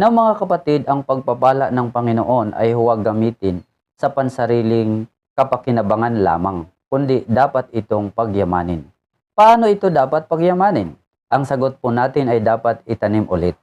Na mga kapatid, ang pagpapala ng Panginoon ay huwag gamitin sa pansariling kapakinabangan lamang, kundi dapat itong pagyamanin. Paano ito dapat pagyamanin? Ang sagot po natin ay dapat itanim ulit.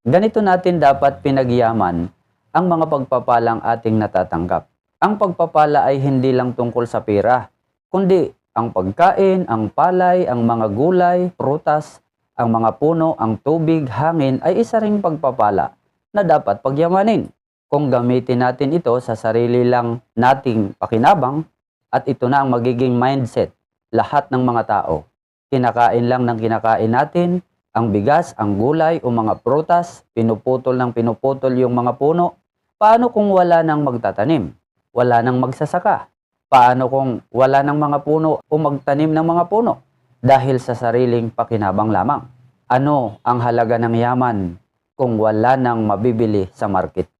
Ganito natin dapat pinagyaman ang mga pagpapalang ating natatanggap. Ang pagpapala ay hindi lang tungkol sa pera, kundi ang pagkain, ang palay, ang mga gulay, prutas, ang mga puno, ang tubig, hangin ay isa ring pagpapala na dapat pagyamanin. Kung gamitin natin ito sa sarili lang nating pakinabang, at ito na ang magiging mindset lahat ng mga tao. Kinakain lang ng kinakain natin, ang bigas, ang gulay o mga prutas, pinuputol ng pinuputol yung mga puno. Paano kung wala nang magtatanim? Wala nang magsasaka? Paano kung wala nang mga puno o magtanim ng mga puno? Dahil sa sariling pakinabang lamang. Ano ang halaga ng yaman kung wala nang mabibili sa market?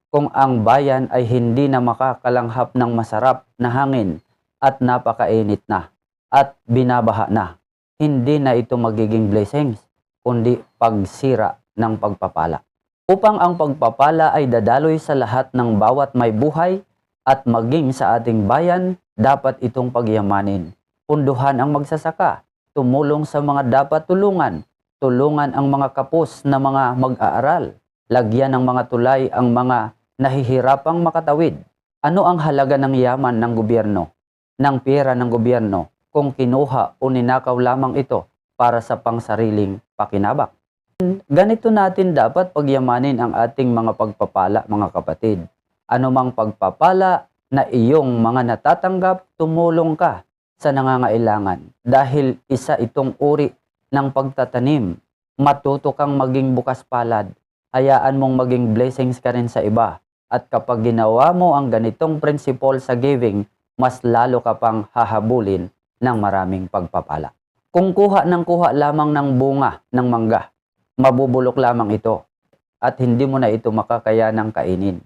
Kung ang bayan ay hindi na makakalanghap ng masarap na hangin at napakainit na at binabaha na, hindi na ito magiging blessings, kundi pagsira ng pagpapala. Upang ang pagpapala ay dadaloy sa lahat ng bawat may buhay at maging sa ating bayan, dapat itong pagyamanin. Punduhan ang magsasaka, tumulong sa mga dapat tulungan, tulungan ang mga kapos na mga mag-aaral, lagyan ng mga tulay ang mga nahihirapang makatawid. Ano ang halaga ng yaman ng gobyerno, ng pera ng gobyerno, kung kinuha o ninakaw lamang ito para sa pangsariling pakinabang? Ganito natin dapat pagyamanin ang ating mga pagpapala, mga kapatid. Anumang pagpapala na iyong mga natatanggap, tumulong ka sa nangangailangan dahil isa itong uri ng pagtatanim. Matuto kang maging bukas palad. Hayaan mong maging blessings ka rin sa iba. At kapag ginawa mo ang ganitong principle sa giving, mas lalo ka pang hahabulin ng maraming pagpapala. Kung kuha lamang ng bunga ng mangga, mabubulok lamang ito at hindi mo na ito makakayanang kainin.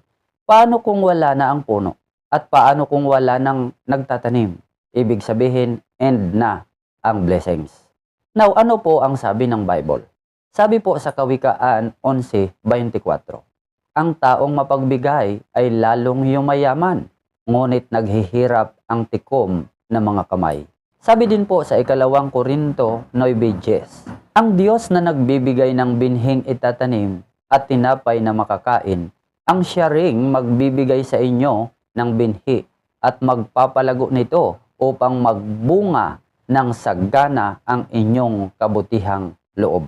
Paano kung wala na ang puno? At paano kung wala nang nagtatanim? Ibig sabihin, end na ang blessings. Now, ano po ang sabi ng Bible? Sabi po sa Kawikaan 11:24, ang taong mapagbigay ay lalong yumayaman, ngunit naghihirap ang tikom ng mga kamay. Sabi din po sa 2 Korinto 9:10, ang Diyos na nagbibigay ng binhing itatanim at tinapay na makakain, ang siya ring magbibigay sa inyo ng binhi at magpapalago nito upang magbunga ng sagana ang inyong kabutihang loob.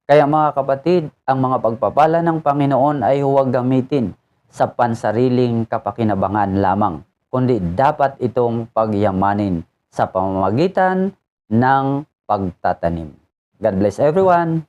Kaya mga kapatid, ang mga pagpapala ng Panginoon ay huwag gamitin sa pansariling kapakinabangan lamang, kundi dapat itong pagyamanin sa pamamagitan ng pagtatanim. God bless everyone!